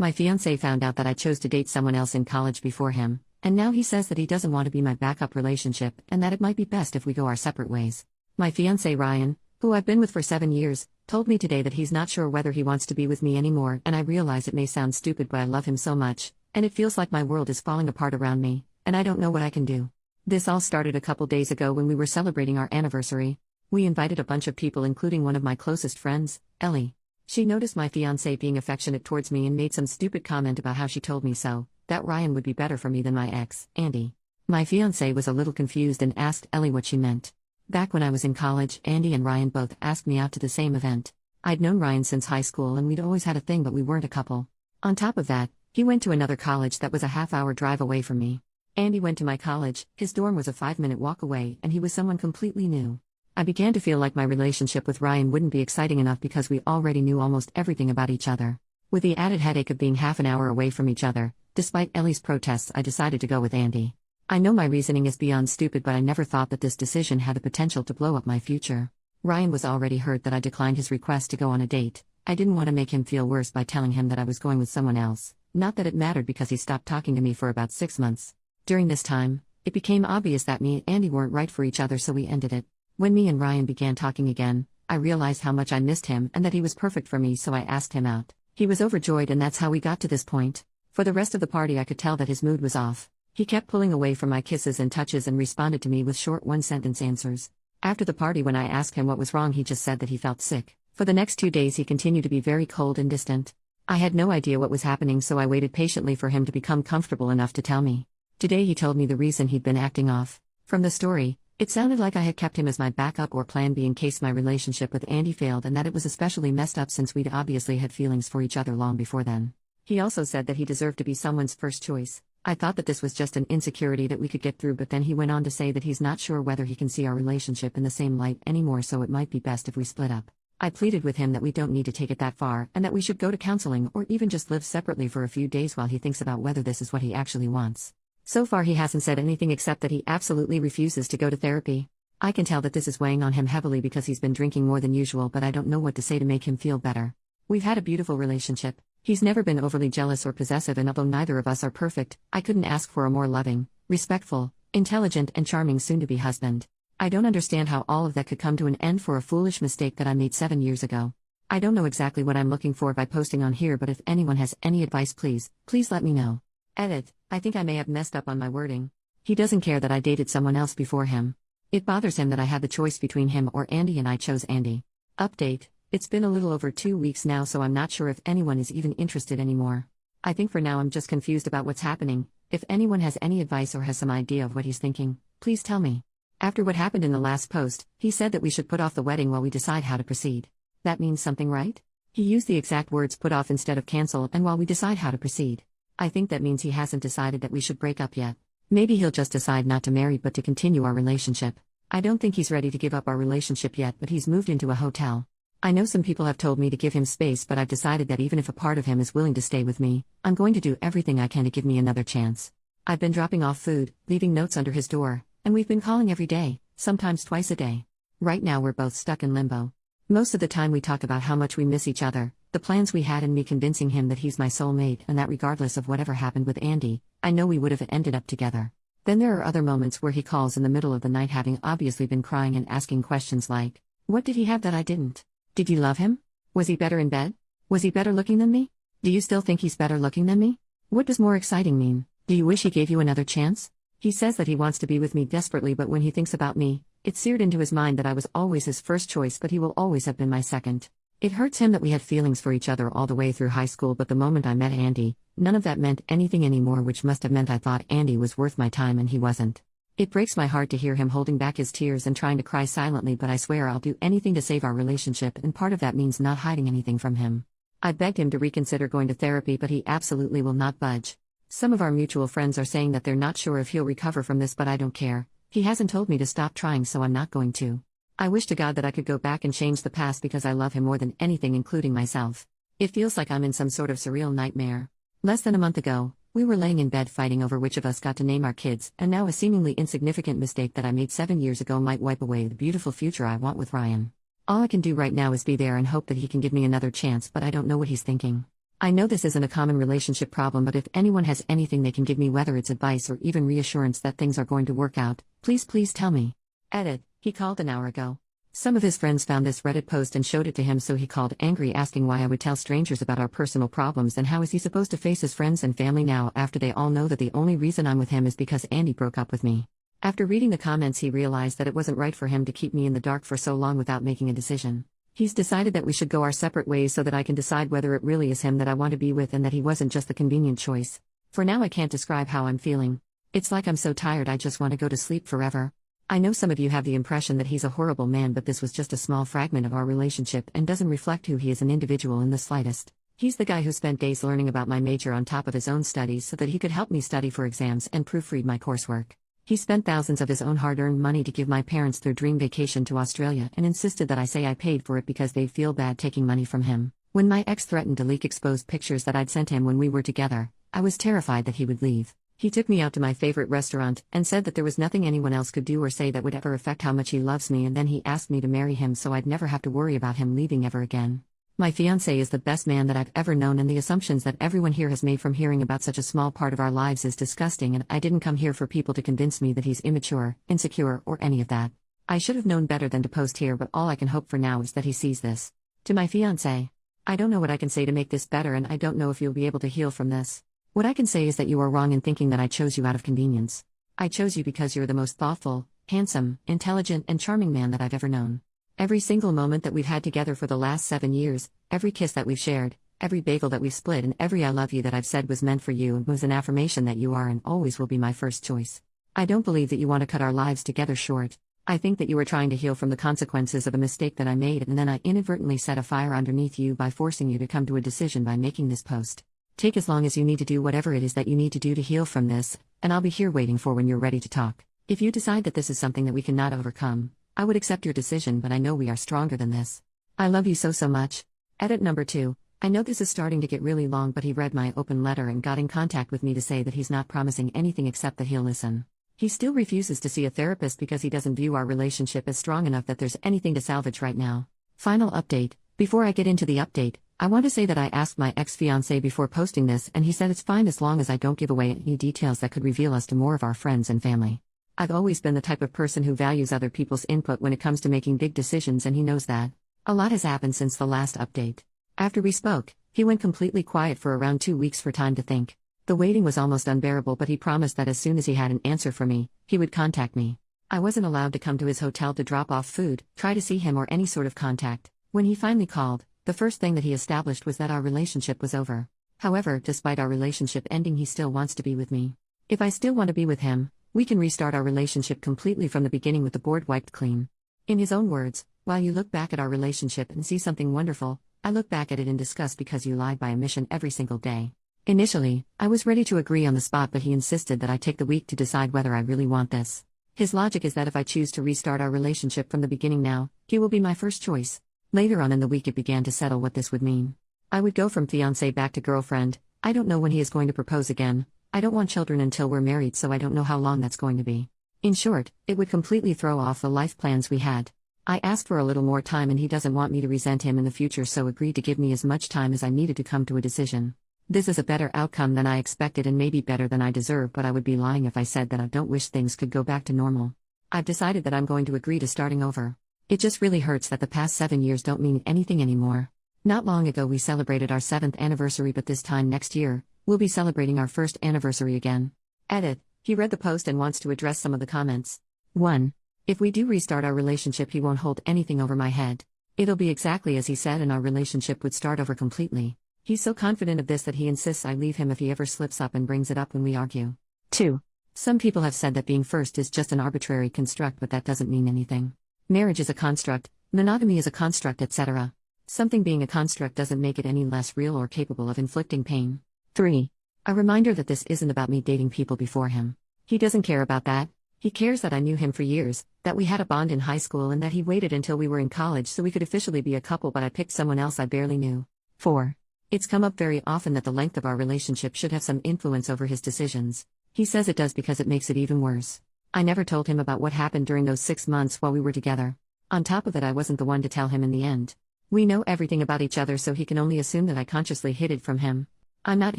My fiance found out that I chose to date someone else in college before him, and now he says that he doesn't want to be my backup relationship and that it might be best if we go our separate ways. My fiance Ryan, who I've been with for 7 years, told me today that he's not sure whether he wants to be with me anymore, and I realize it may sound stupid, but I love him so much, and it feels like my world is falling apart around me, and I don't know what I can do. This all started a couple days ago when we were celebrating our anniversary. We invited a bunch of people, including one of my closest friends, Ellie. She noticed my fiancé being affectionate towards me and made some stupid comment about how she told me so, that Ryan would be better for me than my ex, Andy. My fiancé was a little confused and asked Ellie what she meant. Back when I was in college, Andy and Ryan both asked me out to the same event. I'd known Ryan since high school and we'd always had a thing, but we weren't a couple. On top of that, he went to another college that was a half-hour drive away from me. Andy went to my college, his dorm was a 5-minute walk away, and he was someone completely new. I began to feel like my relationship with Ryan wouldn't be exciting enough because we already knew almost everything about each other. With the added headache of being half an hour away from each other, despite Ellie's protests, I decided to go with Andy. I know my reasoning is beyond stupid, but I never thought that this decision had the potential to blow up my future. Ryan was already hurt that I declined his request to go on a date. I didn't want to make him feel worse by telling him that I was going with someone else, not that it mattered because he stopped talking to me for about 6 months. During this time, it became obvious that me and Andy weren't right for each other, so we ended it. When me and Ryan began talking again, I realized how much I missed him and that he was perfect for me, so I asked him out. He was overjoyed, and that's how we got to this point. For the rest of the party, I could tell that his mood was off. He kept pulling away from my kisses and touches and responded to me with short one-sentence answers. After the party, when I asked him what was wrong, he just said that he felt sick. For the next 2 days, he continued to be very cold and distant. I had no idea what was happening, so I waited patiently for him to become comfortable enough to tell me. Today he told me the reason he'd been acting off. From the story, it sounded like I had kept him as my backup or plan B in case my relationship with Andy failed, and that it was especially messed up since we'd obviously had feelings for each other long before then. He also said that he deserved to be someone's first choice. I thought that this was just an insecurity that we could get through, but then he went on to say that he's not sure whether he can see our relationship in the same light anymore, so it might be best if we split up. I pleaded with him that we don't need to take it that far, and that we should go to counseling or even just live separately for a few days while he thinks about whether this is what he actually wants. So far he hasn't said anything except that he absolutely refuses to go to therapy. I can tell that this is weighing on him heavily because he's been drinking more than usual, but I don't know what to say to make him feel better. We've had a beautiful relationship. He's never been overly jealous or possessive, and although neither of us are perfect, I couldn't ask for a more loving, respectful, intelligent, and charming soon-to-be husband. I don't understand how all of that could come to an end for a foolish mistake that I made 7 years ago. I don't know exactly what I'm looking for by posting on here, but if anyone has any advice, please let me know. Edit: I think I may have messed up on my wording. He doesn't care that I dated someone else before him. It bothers him that I had the choice between him or Andy, and I chose Andy. Update: it's been a little over 2 weeks now, so I'm not sure if anyone is even interested anymore. I think for now I'm just confused about what's happening. If anyone has any advice or has some idea of what he's thinking, please tell me. After what happened in the last post, he said that we should put off the wedding while we decide how to proceed. That means something, right? He used the exact words put off instead of cancel and while we decide how to proceed. I think that means he hasn't decided that we should break up yet. Maybe he'll just decide not to marry but to continue our relationship. I don't think he's ready to give up our relationship yet, but he's moved into a hotel. I know some people have told me to give him space, but I've decided that even if a part of him is willing to stay with me, I'm going to do everything I can to give me another chance. I've been dropping off food, leaving notes under his door, and we've been calling every day, sometimes twice a day. Right now we're both stuck in limbo. Most of the time we talk about how much we miss each other, the plans we had, and me convincing him that he's my soulmate and that regardless of whatever happened with Andy, I know we would have ended up together. Then there are other moments where he calls in the middle of the night, having obviously been crying and asking questions like, what did he have that I didn't? Did you love him? Was he better in bed? Was he better looking than me? Do you still think he's better looking than me? What does more exciting mean? Do you wish he gave you another chance? He says that he wants to be with me desperately, but when he thinks about me, it's seared into his mind that I was always his first choice, but he will always have been my second. It hurts him that we had feelings for each other all the way through high school, but the moment I met Andy, none of that meant anything anymore, which must have meant I thought Andy was worth my time and he wasn't. It breaks my heart to hear him holding back his tears and trying to cry silently, but I swear I'll do anything to save our relationship, and part of that means not hiding anything from him. I begged him to reconsider going to therapy, but he absolutely will not budge. Some of our mutual friends are saying that they're not sure if he'll recover from this, but I don't care. He hasn't told me to stop trying, so I'm not going to. I wish to God that I could go back and change the past because I love him more than anything, including myself. It feels like I'm in some sort of surreal nightmare. Less than a month ago, we were laying in bed fighting over which of us got to name our kids, and now a seemingly insignificant mistake that I made 7 years ago might wipe away the beautiful future I want with Ryan. All I can do right now is be there and hope that he can give me another chance, but I don't know what he's thinking. I know this isn't a common relationship problem, but if anyone has anything they can give me, whether it's advice or even reassurance that things are going to work out, please tell me. Edit. He called an hour ago. Some of his friends found this Reddit post and showed it to him, so he called angry, asking why I would tell strangers about our personal problems and how is he supposed to face his friends and family now after they all know that the only reason I'm with him is because Andy broke up with me. After reading the comments, he realized that it wasn't right for him to keep me in the dark for so long without making a decision. He's decided that we should go our separate ways so that I can decide whether it really is him that I want to be with and that he wasn't just the convenient choice. For now, I can't describe how I'm feeling. It's like I'm so tired I just want to go to sleep forever. I know some of you have the impression that he's a horrible man, but this was just a small fragment of our relationship and doesn't reflect who he is an individual in the slightest. He's the guy who spent days learning about my major on top of his own studies so that he could help me study for exams and proofread my coursework. He spent thousands of his own hard-earned money to give my parents their dream vacation to Australia and insisted that I say I paid for it because they'd feel bad taking money from him. When my ex threatened to leak exposed pictures that I'd sent him when we were together, I was terrified that he would leave. He took me out to my favorite restaurant and said that there was nothing anyone else could do or say that would ever affect how much he loves me, and then he asked me to marry him so I'd never have to worry about him leaving ever again. My fiance is the best man that I've ever known, and the assumptions that everyone here has made from hearing about such a small part of our lives is disgusting, and I didn't come here for people to convince me that he's immature, insecure, or any of that. I should have known better than to post here, but all I can hope for now is that he sees this. To my fiance, I don't know what I can say to make this better, and I don't know if you'll be able to heal from this. What I can say is that you are wrong in thinking that I chose you out of convenience. I chose you because you're the most thoughtful, handsome, intelligent, and charming man that I've ever known. Every single moment that we've had together for the last 7 years, every kiss that we've shared, every bagel that we've split, and every I love you that I've said was meant for you and was an affirmation that you are and always will be my first choice. I don't believe that you want to cut our lives together short. I think that you are trying to heal from the consequences of a mistake that I made, and then I inadvertently set a fire underneath you by forcing you to come to a decision by making this post. Take as long as you need to do whatever it is that you need to do to heal from this, and I'll be here waiting for when you're ready to talk. If you decide that this is something that we cannot overcome, I would accept your decision, but I know we are stronger than this. I love you so much. Edit number 2. I know this is starting to get really long, but he read my open letter and got in contact with me to say that he's not promising anything except that he'll listen. He still refuses to see a therapist because he doesn't view our relationship as strong enough that there's anything to salvage right now. Final update. Before I get into the update, I want to say that I asked my ex-fiancé before posting this, and he said it's fine as long as I don't give away any details that could reveal us to more of our friends and family. I've always been the type of person who values other people's input when it comes to making big decisions, and he knows that. A lot has happened since the last update. After we spoke, he went completely quiet for around 2 weeks for time to think. The waiting was almost unbearable, but he promised that as soon as he had an answer for me, he would contact me. I wasn't allowed to come to his hotel to drop off food, try to see him, or any sort of contact. When he finally called, the first thing that he established was that our relationship was over. However, despite our relationship ending, he still wants to be with me. If I still want to be with him, we can restart our relationship completely from the beginning with the board wiped clean. In his own words, while you look back at our relationship and see something wonderful, I look back at it in disgust because you lied by omission every single day. Initially, I was ready to agree on the spot, but he insisted that I take the week to decide whether I really want this. His logic is that if I choose to restart our relationship from the beginning now, he will be my first choice. Later on in the week it began to settle what this would mean. I would go from fiancé back to girlfriend. I don't know when he is going to propose again. I don't want children until we're married, so I don't know how long that's going to be. In short, it would completely throw off the life plans we had. I asked for a little more time, and he doesn't want me to resent him in the future, so agreed to give me as much time as I needed to come to a decision. This is a better outcome than I expected and maybe better than I deserve, but I would be lying if I said that I don't wish things could go back to normal. I've decided that I'm going to agree to starting over. It just really hurts that the past 7 years don't mean anything anymore. Not long ago we celebrated our 7th anniversary, but this time next year, we'll be celebrating our 1st anniversary again. Edit. He read the post and wants to address some of the comments. 1. If we do restart our relationship, he won't hold anything over my head. It'll be exactly as he said, and our relationship would start over completely. He's so confident of this that he insists I leave him if he ever slips up and brings it up when we argue. 2. Some people have said that being first is just an arbitrary construct, but that doesn't mean anything. Marriage is a construct, monogamy is a construct, etc. Something being a construct doesn't make it any less real or capable of inflicting pain. 3. A reminder that this isn't about me dating people before him. He doesn't care about that. He cares that I knew him for years, that we had a bond in high school, and that he waited until we were in college so we could officially be a couple, but I picked someone else I barely knew. 4. It's come up very often that the length of our relationship should have some influence over his decisions. He says it does because it makes it even worse. I never told him about what happened during those 6 months while we were together. On top of it, I wasn't the one to tell him in the end. We know everything about each other, so he can only assume that I consciously hid it from him. I'm not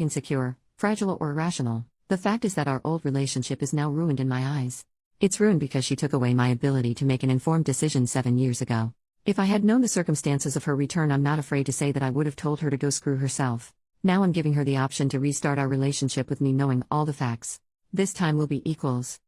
insecure, fragile, or irrational. The fact is that our old relationship is now ruined in my eyes. It's ruined because she took away my ability to make an informed decision 7 years ago. If I had known the circumstances of her return, I'm not afraid to say that I would have told her to go screw herself. Now I'm giving her the option to restart our relationship with me, knowing all the facts. This time will be equals.